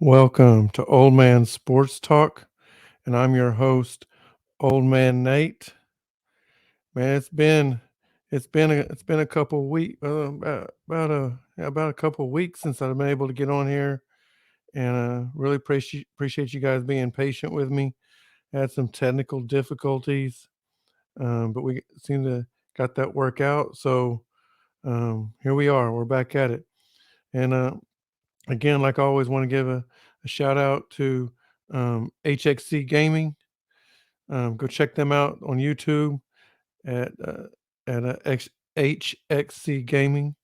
Welcome to Old Man Sports Talk, and I'm your host, Old Man Nate. Man, it's been a couple week about a couple weeks since I've been able to get on here, and really appreciate you guys being patient with me. Had some technical difficulties, but we seem to got that work out. So here we are. We're back at it, and again, like I always, want to give a shout out to HXC Gaming. Go check them out on YouTube at HXC Gaming,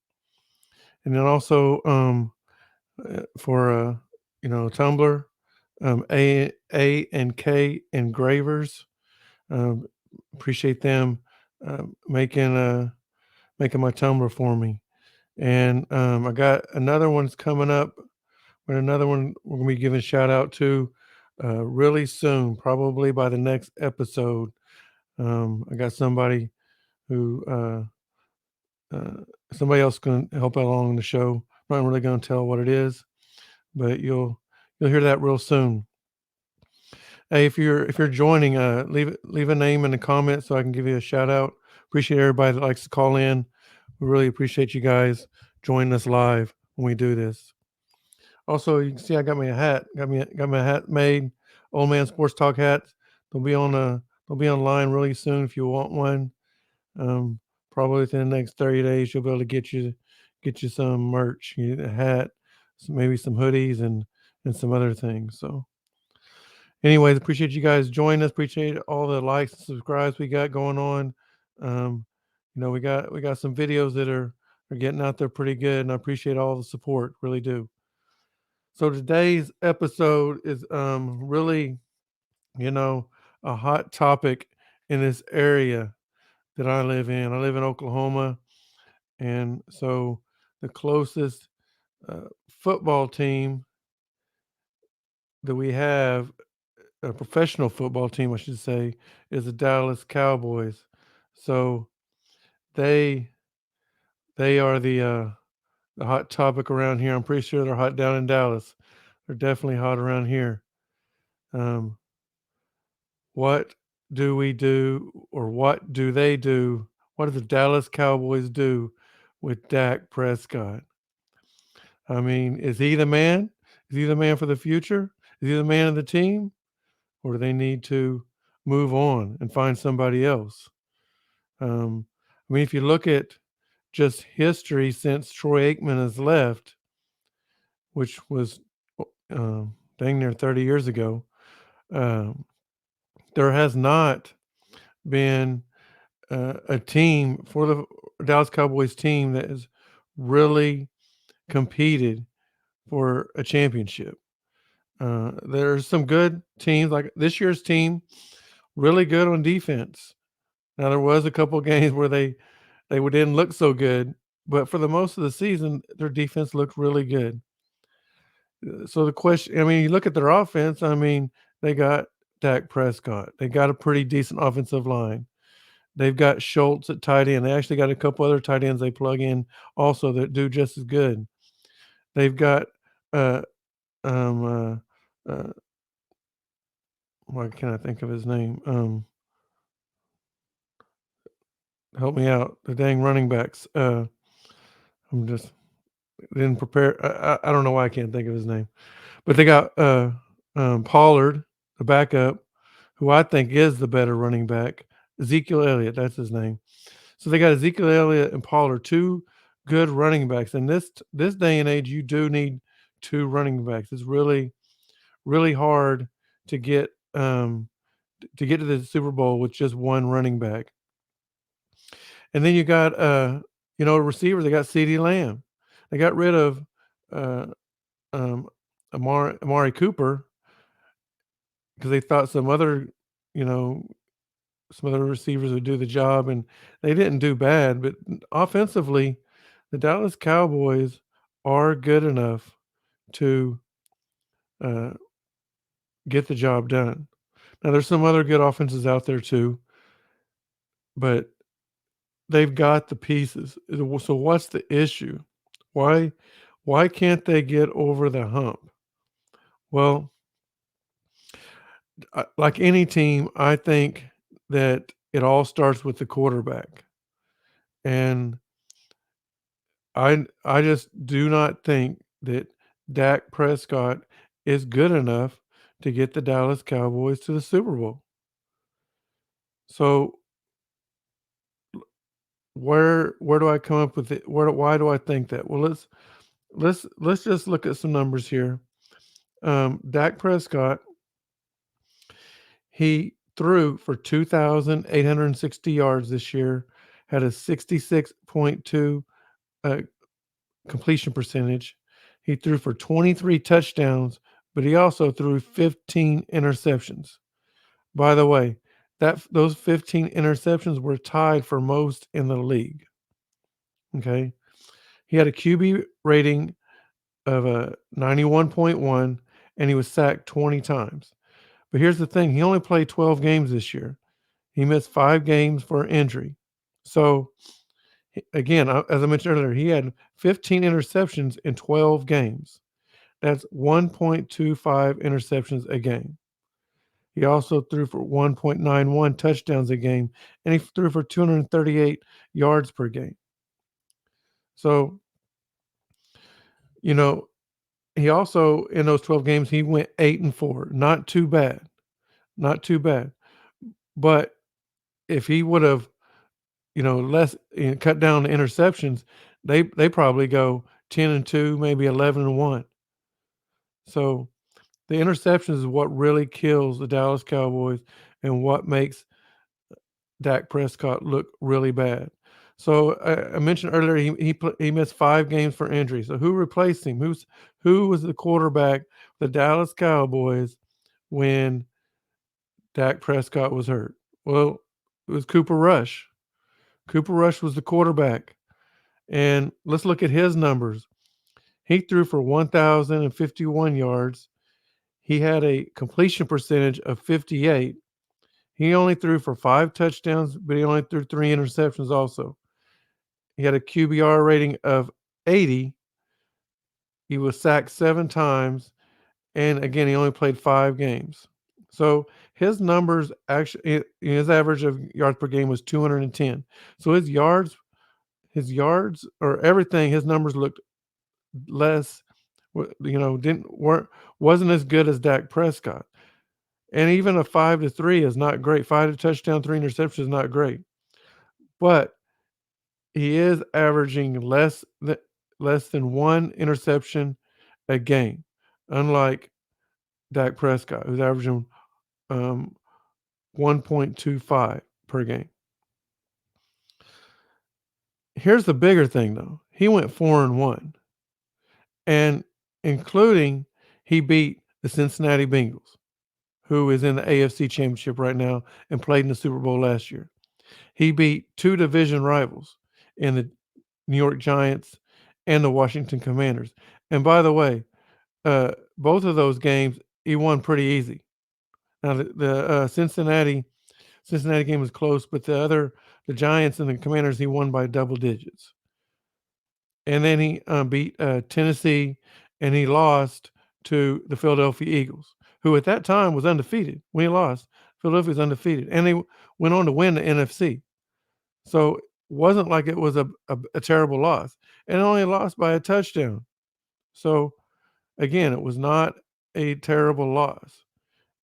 and then also for Tumblr, A and K Engravers. Um, Appreciate them making making my Tumblr for me. And I got another one's coming up. And another one we're gonna be giving a shout out to really soon, probably by the next episode. I got who uh, somebody else going to help out along the show. I'm not really going to tell what it is, but you'll hear that real soon. Hey, if you're joining, leave a name in the comments so I can give you a shout out. Appreciate everybody that likes to call in. We really appreciate you guys joining us live when we do this. Also, you can see I got me a hat. Got my hat made. Old Man Sports Talk hat. They'll be online really soon if you want one. Um, Probably within the next 30 days, you'll be able to get you some merch, you get a hat, maybe some hoodies and some other things. So, anyways, appreciate you guys joining us. Appreciate all the likes and subscribes we got going on. Um, we got some videos that are getting out there pretty good, and I appreciate all the support. Really do. So today's episode is really, you know, a hot topic in this area that I live in. I live in Oklahoma, and so the closest football team that we have, a professional football team, I should say, is the Dallas Cowboys. So they they are the hot topic around here. I'm pretty sure they're hot down in Dallas. They're definitely hot around here. Um, what do we do, or what do they do? What do the Dallas Cowboys do with Dak Prescott? I mean, is he the man? Is he the man for the future? Is he the man of the team? Or do they need to move on and find somebody else? I mean, if you look at just history since Troy Aikman has left, which was dang near 30 years ago, um, there has not been a team for the Dallas Cowboys team that has really competed for a championship. There's some good teams, like this year's team, really good on defense. Now there was a couple games where they didn't look so good, but for the most of the season, their defense looked really good. So the question, I mean, you look at their offense. I mean, they got Dak Prescott. They got a pretty decent offensive line. They've got Schultz at tight end. They actually got a couple other tight ends they plug in also that do just as good. They've got uh, um, why can't I think of his name? Help me out. The dang running backs. I'm just didn't prepare. I don't know why I can't think of his name, but they got Pollard, the backup, who I think is the better running back. Ezekiel Elliott, that's his name. So they got Ezekiel Elliott and Pollard, two good running backs. And this day and age, you do need two running backs. It's really hard to get to the Super Bowl with just one running back. And then you got receivers. They got CeeDee Lamb. They got rid of uh, um, Amari Cooper because they thought you know, some other receivers would do the job, and they didn't do bad. But offensively, the Dallas Cowboys are good enough to uh, get the job done. Now, there's some other good offenses out there too, but they've got the pieces. So, what's the issue? Why why can't they get over the hump? Well, like any team, I think that it all starts with the quarterback, and I just do not think that Dak Prescott is good enough to get the Dallas Cowboys to the Super Bowl. So where do I come up with it? Why do I think that? Well, let's just look at some numbers here. Dak Prescott, he threw for 2,860 yards this year, had a 66.2 uh, completion percentage. He threw for 23 touchdowns, but he also threw 15 interceptions. By the way, that those 15 interceptions were tied for most in the league. Okay. He had a QB rating of a 91.1 and he was sacked 20 times. But here's the thing, he only played 12 games this year. He missed 5 games for injury. So again, as I mentioned earlier, he had 15 interceptions in 12 games. That's 1.25 interceptions a game. He also threw for 1.91 touchdowns a game, and he threw for 238 yards per game. So, you know, he also in those 12 games he went 8-4. Not too bad. Not too bad. But if he would have, cut down the interceptions, they probably go 10-2, maybe 11-1. So the interceptions is what really kills the Dallas Cowboys and what makes Dak Prescott look really bad. So I mentioned earlier he missed 5 games for injury. So who replaced him? Who was the quarterback the Dallas Cowboys when Dak Prescott was hurt? Well, it was Cooper Rush. Cooper Rush was the quarterback. And let's look at his numbers. He threw for 1,051 yards. He had a completion percentage of 58. He only threw for 5 touchdowns, but he only threw 3 interceptions also. He had a QBR rating of 80. He was sacked 7 times, and again, he only played 5 games. So his average of yards per game was 210. So his yards or everything, his numbers looked less, didn't weren't wasn't as good as Dak Prescott. And even a 5-3 is not great. 5 to touchdown, 3 interceptions is not great. But he is averaging less than 1 interception a game, unlike Dak Prescott, who's averaging 1.25 per game. Here's the bigger thing, though. He went 4-1, and including he beat the Cincinnati Bengals, who is in the AFC Championship right now and played in the Super Bowl last year. He beat 2 division rivals in the New York Giants and the Washington Commanders. And by the way, both of those games he won pretty easy. Now the Cincinnati game was close, but the Giants and the Commanders he won by double digits. And then he beat Tennessee, and he lost to the Philadelphia Eagles, who at that time was undefeated. When he lost, Philadelphia was undefeated, and they went on to win the NFC. So wasn't like it was a terrible loss, and only lost by a touchdown. So again, it was not a terrible loss,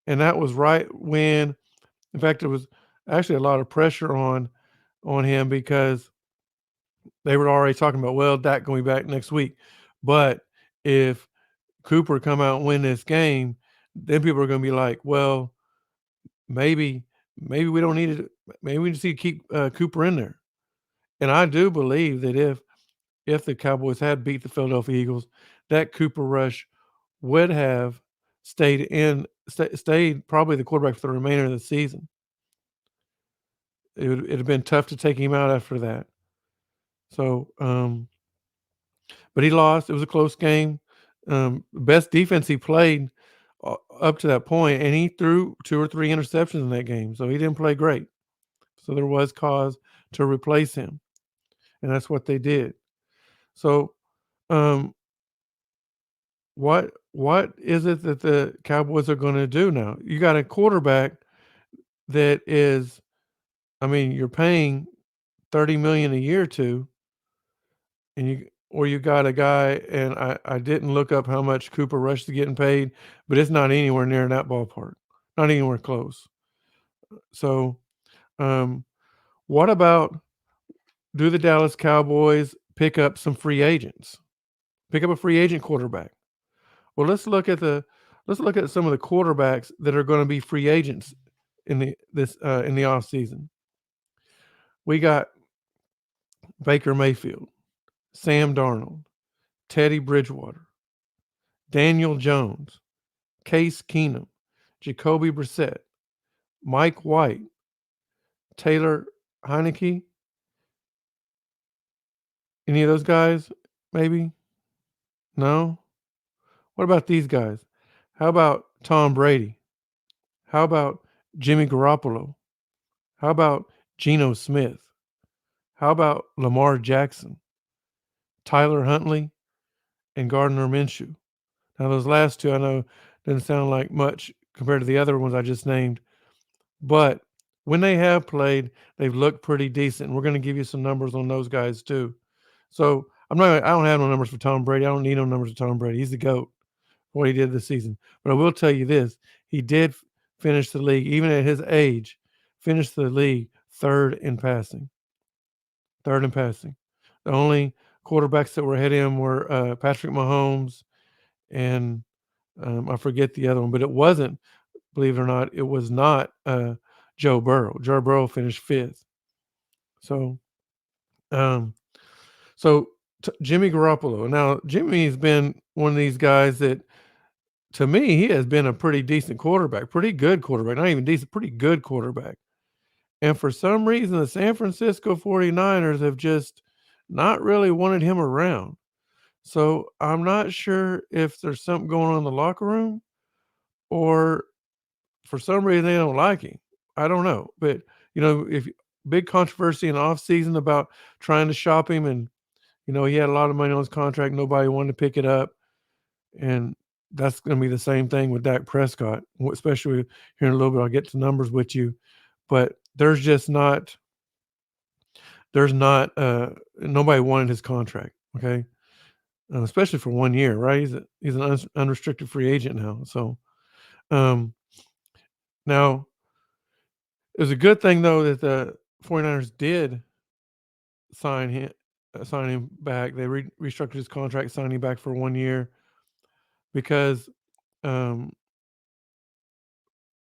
and that was right when, in fact, there was actually a lot of pressure on him because they were already talking about, well, Dak going to be back next week, but if Cooper come out and win this game, then people are going to be like, well, maybe we don't need it. Maybe we just need to keep Cooper in there. And I do believe that if the Cowboys had beat the Philadelphia Eagles, that Cooper Rush would have stayed probably the quarterback for the remainder of the season. It'd have been tough to take him out after that. So, but he lost. It was a close game. Best defense he played up to that point, and he threw 2 or 3 interceptions in that game, so he didn't play great. So there was cause to replace him, and that's what they did. So, um, what is it that the Cowboys are gonna do now? You got a quarterback that is, I mean, you're paying 30 million a year to, and you got a guy, and I didn't look up how much Cooper Rush is getting paid, but it's not anywhere near in that ballpark, not anywhere close. So, um, what about, do the Dallas Cowboys pick up some free agents? Pick up a free agent quarterback. Well, let's look at some of the quarterbacks that are gonna be free agents in the offseason. We got Baker Mayfield, Sam Darnold, Teddy Bridgewater, Daniel Jones, Case Keenum, Jacoby Brissett, Mike White, Taylor Heineke. Any of those guys, maybe? No? What about these guys? How about Tom Brady? How about Jimmy Garoppolo? How about Geno Smith? How about Lamar Jackson, Tyler Huntley, and Gardner Minshew? Now, those last two I know didn't sound like much compared to the other ones I just named, but when they have played, they've looked pretty decent. We're going to give you some numbers on those guys too. So I don't have no numbers for Tom Brady. I don't need no numbers for Tom Brady. He's the GOAT for what he did this season. But I will tell you this: he did finish the league, even at his age, finished the league third in passing. Third in passing. The only quarterbacks that were ahead of him were Patrick Mahomes and I forget the other one, but it wasn't, believe it or not, it was not Joe Burrow. Joe Burrow finished fifth. So, um, so Jimmy Garoppolo. Now, Jimmy has been one of these guys that, to me, he has been a pretty decent quarterback, pretty good quarterback, not even decent, pretty good quarterback. And for some reason, the San Francisco 49ers have just not really wanted him around. So I'm not sure if there's something going on in the locker room or for some reason they don't like him. I don't know. But, if big controversy in the offseason about trying to shop him, and, he had a lot of money on his contract. Nobody wanted to pick it up. And that's going to be the same thing with Dak Prescott, especially here in a little bit. I'll get to numbers with you. But nobody wanted his contract. Okay. Especially for 1 year, right? He's an unrestricted free agent now. So, now it was a good thing though that the 49ers did sign him back. They restructured his contract, signed him back for 1 year because um,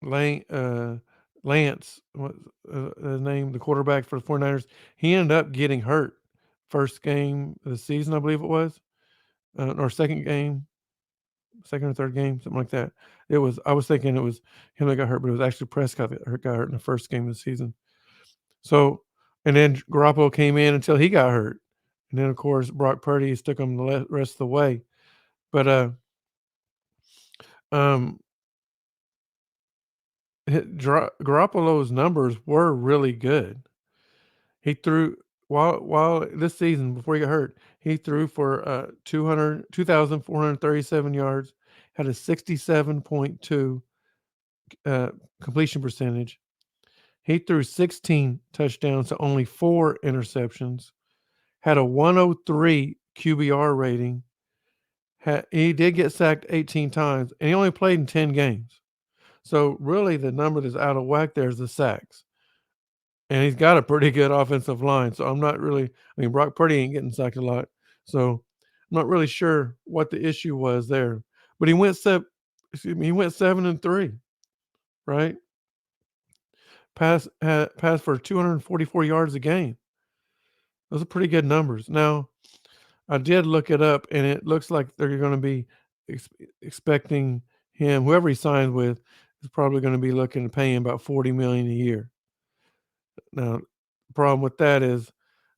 Lance, what his name, the quarterback for the 49ers, he ended up getting hurt first game of the season, I believe it was, or second or third game, something like that. I was thinking it was him that got hurt, but it was actually Prescott that got hurt in the first game of the season. So, and then Garoppolo came in until he got hurt. And then, of course, Brock Purdy took him the rest of the way. But um, Garoppolo's numbers were really good. He threw while this season before he got hurt, he threw for 2,437 yards, had a 67.2 completion percentage. He threw 16 touchdowns to only 4 interceptions, had a 103 QBR rating. He did get sacked 18 times, and he only played in 10 games. So really the number that's out of whack there is the sacks. And he's got a pretty good offensive line. So I'm not really, Brock Purdy ain't getting sacked a lot. So I'm not really sure what the issue was there. But he went 7-3, right? Pass for 244 yards a game. Those are pretty good numbers. Now, I did look it up, and it looks like they're going to be expecting him, whoever he signed with, is probably going to be looking to pay him about $40 million a year. Now, the problem with that is,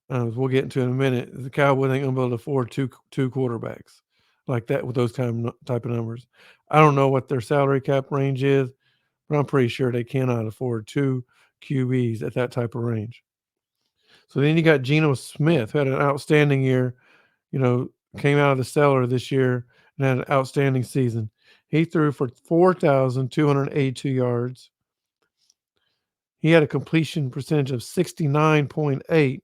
as we'll get into in a minute, the Cowboys ain't going to be able to afford two quarterbacks like that with those type of numbers. I don't know what their salary cap range is, but I'm pretty sure they cannot afford 2 QBs at that type of range. So then you got Geno Smith, who had an outstanding year, came out of the cellar this year and had an outstanding season. He threw for 4,282 yards. He had a completion percentage of 69.8,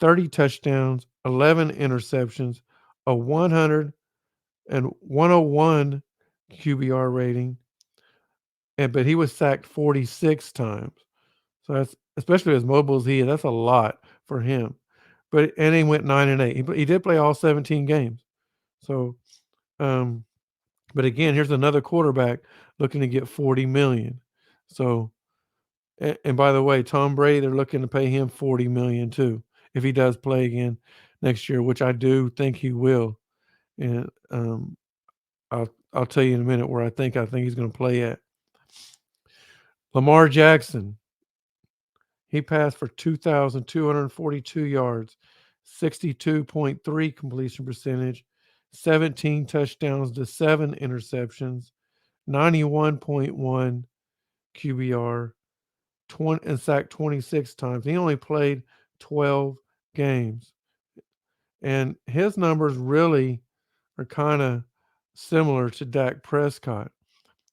30 touchdowns, 11 interceptions, a 100 and 101 QBR rating, but he was sacked 46 times. So that's, especially as mobile as he is, that's a lot for him. And he went 9-8. He did play all 17 games. So, but again, here's another quarterback looking to get 40 million. So, and by the way, Tom Brady, they're looking to pay him 40 million too if he does play again next year, which I do think he will. And I'll tell you in a minute where I think he's going to play at. Lamar Jackson, he passed for 2,242 yards, 62.3 completion percentage, 17 touchdowns to 7 interceptions, 91.1 QBR, and sacked 26 times. He only played 12 games. And his numbers really are kind of similar to Dak Prescott.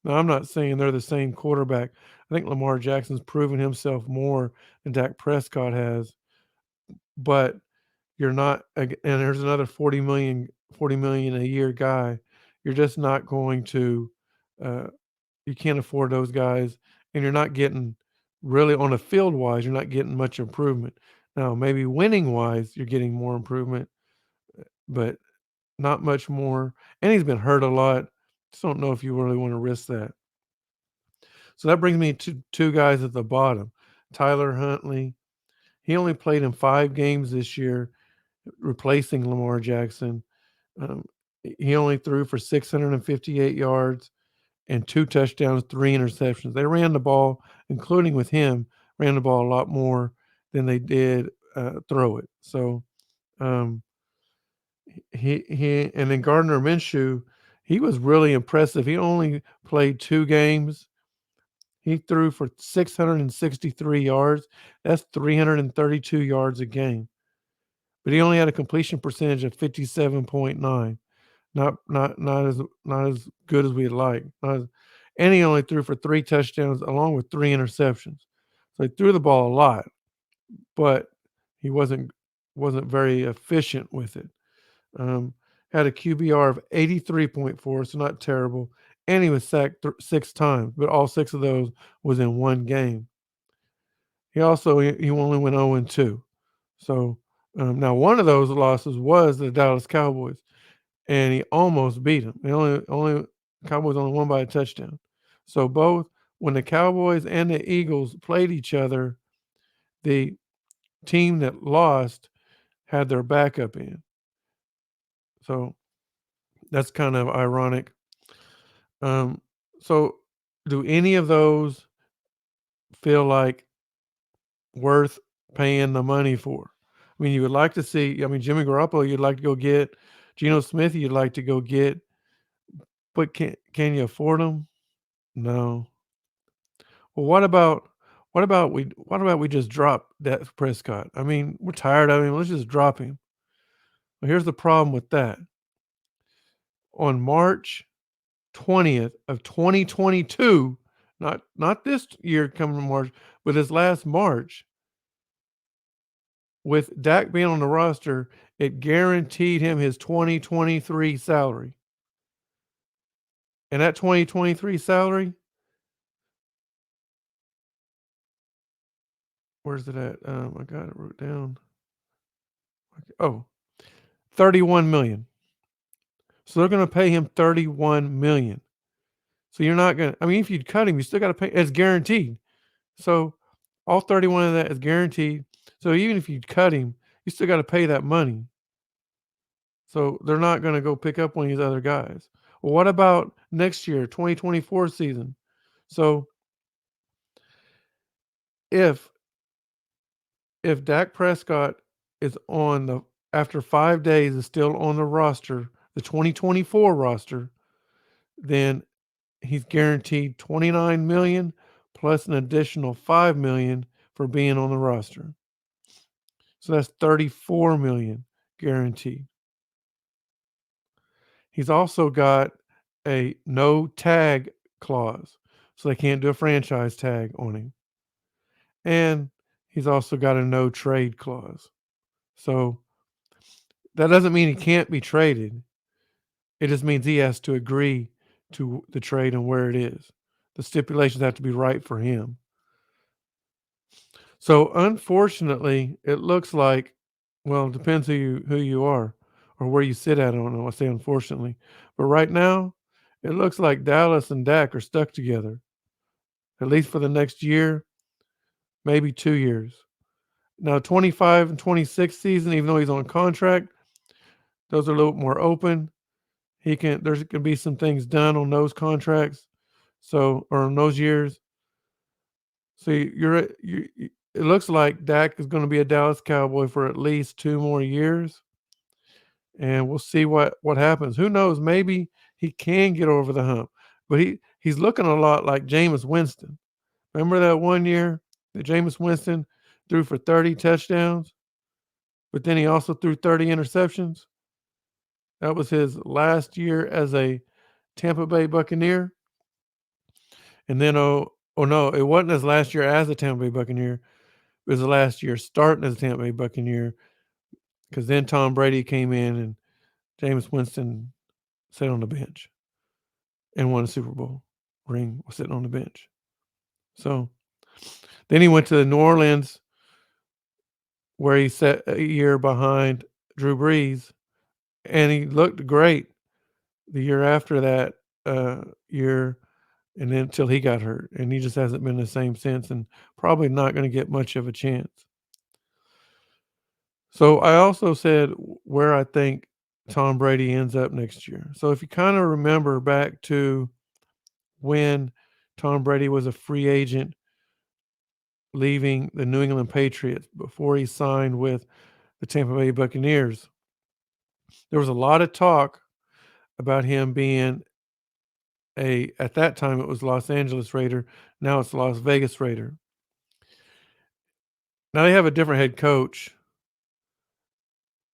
Now, I'm not saying they're the same quarterback. I think Lamar Jackson's proven himself more than Dak Prescott has. But you're not, and there's another 40 million a year guy. You're just not going to, you can't afford those guys, and you're not getting really on a field wise, you're not getting much improvement. Now, maybe winning wise, you're getting more improvement, but not much more. And he's been hurt a lot. Just don't know if you really want to risk that. So that brings me to two guys at the bottom. Tyler Huntley. He only played in 5 games this year, replacing Lamar Jackson. He only threw for 658 yards and 2 touchdowns, 3 interceptions. They ran the ball, including with him, ran the ball a lot more than they did throw it. So he and then Gardner Minshew, he was really impressive. He only played 2 games. He threw for 663 yards. That's 332 yards a game. But he only had a completion percentage of 57.9. Not as good as we'd like. And he only threw for 3 touchdowns along with 3 interceptions. So he threw the ball a lot, but he wasn't very efficient with it. Had a QBR of 83.4, so not terrible. And he was sacked 6 times, but all 6 of those was in one game. He only went 0-2. So now one of those losses was the Dallas Cowboys, and he almost beat them. Cowboys only won by a touchdown. So both when the Cowboys and the Eagles played each other, the team that lost had their backup in. So that's kind of ironic. So do any of those feel like worth paying the money for? I mean, you would like to see, Jimmy Garoppolo, you'd like to go get. Geno Smith, you'd like to go get. But can you afford them? No. Well, what about we just drop Dak Prescott? I mean, we're tired of him. Let's just drop him. Well, here's the problem with that. On March 20th of 2022, not this year coming March, but this last March, with Dak being on the roster, it guaranteed him his 2023 salary. And that 2023 salary, where's it at? I got it wrote down. Oh, 31 million. So they're going to pay him 31 million. So you're not going to, if you'd cut him, you still got to pay. It's guaranteed. So all 31 of that is guaranteed. So even if you cut him, you still got to pay that money. So they're not going to go pick up one of these other guys. Well, what about next year, 2024 season? So if Dak Prescott is after 5 days is still on the roster, the 2024 roster, then he's guaranteed 29 million plus an additional 5 million for being on the roster. So that's 34 million guaranteed. He's also got a no tag clause, so they can't do a franchise tag on him. And he's also got a no trade clause. So that doesn't mean he can't be traded. It just means he has to agree to the trade and where it is. The stipulations have to be right for him. So unfortunately, it looks like, well, it depends who you are or where you sit at. I don't know. I say unfortunately, but right now, it looks like Dallas and Dak are stuck together at least for the next year, maybe 2 years. Now, 25 and 26 season, even though he's on contract, those are a little more open. There's going to be some things done on those contracts, so or on those years. So it looks like Dak is going to be a Dallas Cowboy for at least 2 more years, and we'll see what happens. Who knows? Maybe he can get over the hump, but he's looking a lot like Jameis Winston. Remember that one year that Jameis Winston threw for 30 touchdowns, but then he also threw 30 interceptions? That was his last year as a Tampa Bay Buccaneer. And then, oh no, it wasn't his last year as a Tampa Bay Buccaneer. It was the last year starting as a Tampa Bay Buccaneer because then Tom Brady came in and Jameis Winston sat on the bench and won a Super Bowl ring, was sitting on the bench. So then he went to New Orleans where he sat a year behind Drew Brees, and he looked great the year after that year, and then until he got hurt, and he just hasn't been the same since, and probably not going to get much of a chance. So I also said where I think Tom Brady ends up next year. So if you kind of remember back to when Tom Brady was a free agent leaving the New England Patriots before he signed with the Tampa Bay Buccaneers, there was a lot of talk about him being at that time it was Los Angeles Raider, now it's Las Vegas Raider. Now they have a different head coach,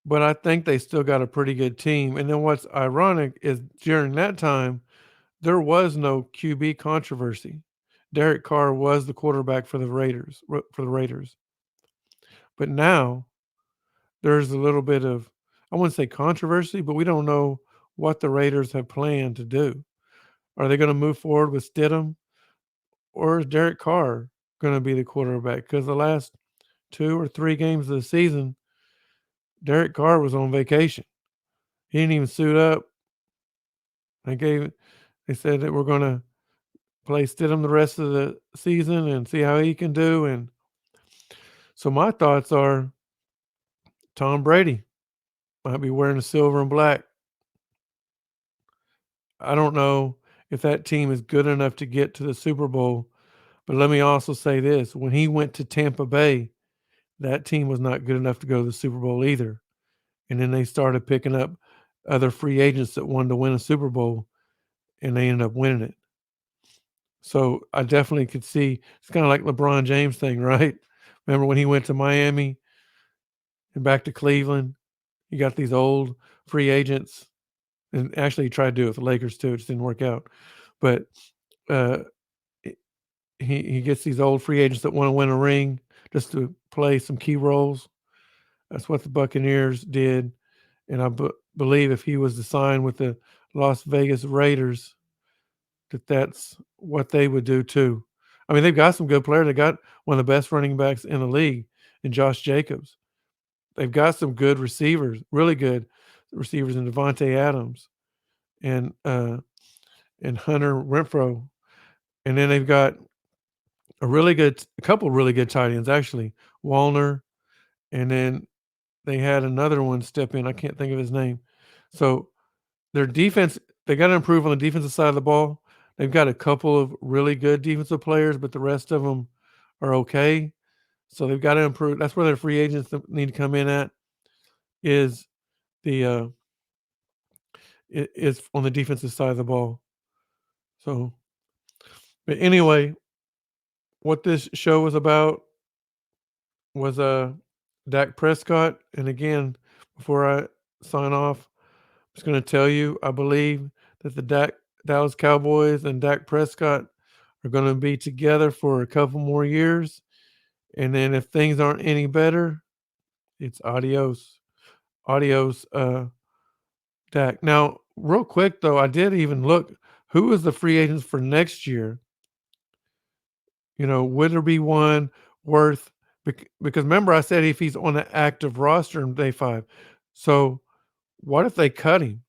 but I think they still got a pretty good team. And then what's ironic is during that time, there was no QB controversy. Derek Carr was the quarterback for the Raiders. But now there's a little bit of, I wouldn't say controversy, but we don't know what the Raiders have planned to do. Are they going to move forward with Stidham, or is Derek Carr going to be the quarterback? Because the last 2 or 3 games of the season, Derek Carr was on vacation. He didn't even suit up. They said that we're going to play Stidham the rest of the season and see how he can do. And so my thoughts are Tom Brady might be wearing the silver and black. I don't know if that team is good enough to get to the Super Bowl, but let me also say this. When he went to Tampa Bay, that team was not good enough to go to the Super Bowl either. And then they started picking up other free agents that wanted to win a Super Bowl, and they ended up winning it. So I definitely could see it's kind of like LeBron James thing, right? Remember when he went to Miami and back to Cleveland? You got these old free agents, and actually he tried to do it with the Lakers too. It just didn't work out. But uh, he gets these old free agents that want to win a ring just to play some key roles. That's what the Buccaneers did, and I believe if he was to sign with the Las Vegas Raiders, that's what they would do too. I mean, they've got some good players. They got one of the best running backs in the league in Josh Jacobs. They've got some good receivers, really good receivers in Devontae Adams and Hunter Renfrow. And then they've got a couple really good tight ends, actually, Wallner, and then they had another one step in. I can't think of his name. So their defense, they got to improve on the defensive side of the ball. They've got a couple of really good defensive players, but the rest of them are okay. So they've got to improve. That's where their free agents need to come in at. Is the is on the defensive side of the ball. So, but anyway, what this show was about was Dak Prescott. And again, before I sign off, just gonna tell you, I believe that the Dallas Cowboys and Dak Prescott are gonna be together for a couple more years, and then if things aren't any better, it's adios. Adios, Dak. Now, real quick though, I did even look who is the free agents for next year. Would there be one worth because remember I said if he's on the active roster in day 5. So, what if they cut him?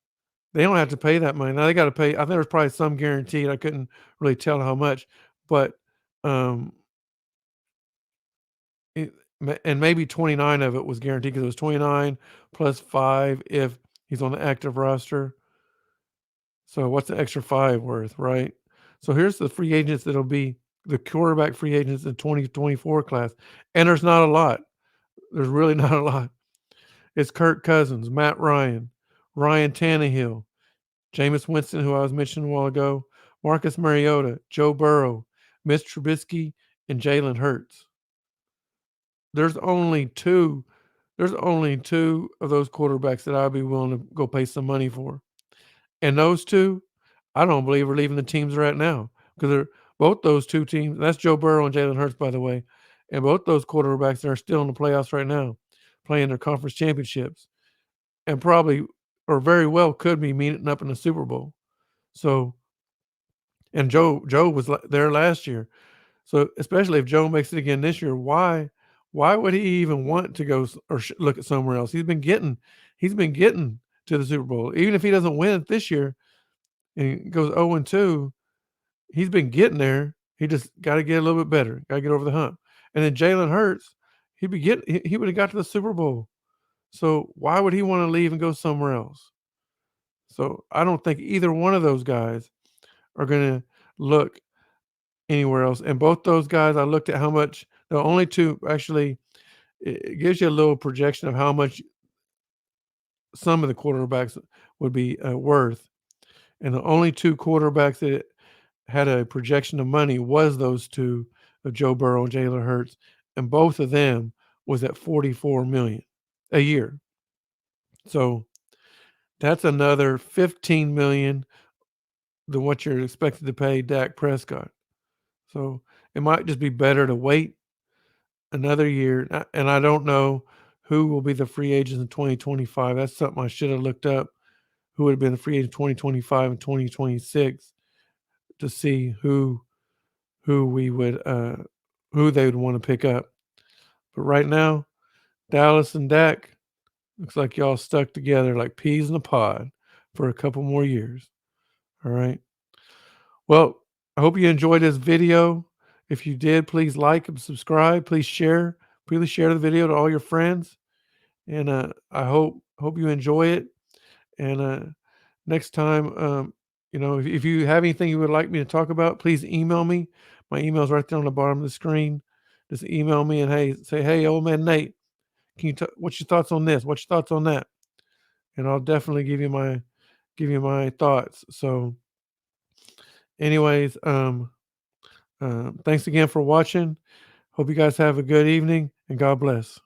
They don't have to pay that money. Now they gotta pay I think there's probably some guaranteed, I couldn't really tell how much, but, um, it and maybe 29 of it was guaranteed because it was 29 plus 5 if he's on the active roster. So what's the extra 5 worth, right? So here's the free agents that'll be the quarterback free agents in 2024 class, and there's not a lot. There's really not a lot. It's Kirk Cousins, Matt Ryan, Ryan Tannehill, Jameis Winston, who I was mentioning a while ago, Marcus Mariota, Joe Burrow, Mitch Trubisky, and Jalen Hurts. There's only 2 there's only 2 of those quarterbacks that I'd be willing to go pay some money for. And those 2, I don't believe are leaving the teams they're at now because they're both those 2 teams that's Joe Burrow and Jalen Hurts, by the way, and both those quarterbacks are still in the playoffs right now, playing their conference championships, and probably or very well could be meeting up in the Super Bowl. So and Joe was there last year. So, especially if Joe makes it again this year, why would he even want to go or look at somewhere else? He's been getting to the Super Bowl. Even if he doesn't win it this year and goes 0-2, he's been getting there. He just got to get a little bit better. Got to get over the hump. And then Jalen Hurts, he would have got to the Super Bowl. So why would he want to leave and go somewhere else? So I don't think either one of those guys are going to look anywhere else. And both those guys, I looked at how much the only 2 actually it gives you a little projection of how much some of the quarterbacks would be, worth, and the only 2 quarterbacks that had a projection of money was those 2 of Joe Burrow and Jalen Hurts, and both of them was at $44,000,000 a year. So, that's another $15,000,000 than what you're expected to pay Dak Prescott. So, it might just be better to wait another year, and I don't know who will be the free agents in 2025. That's something I should have looked up, who would have been the free agent 2025 and 2026 to see who we would, who they would wanna pick up. But right now, Dallas and Dak, looks like y'all stuck together like peas in a pod for a couple more years. Alright? Well, I hope you enjoyed this video. If you did, please like and subscribe. Please share. Please share the video to all your friends. And I hope you enjoy it. And next time, if you have anything you would like me to talk about, please email me. My email is right there on the bottom of the screen. Just email me and hey, old man Nate, what's your thoughts on this? What's your thoughts on that? And I'll definitely give you my thoughts. So, anyways, thanks again for watching. Hope you guys have a good evening and God bless.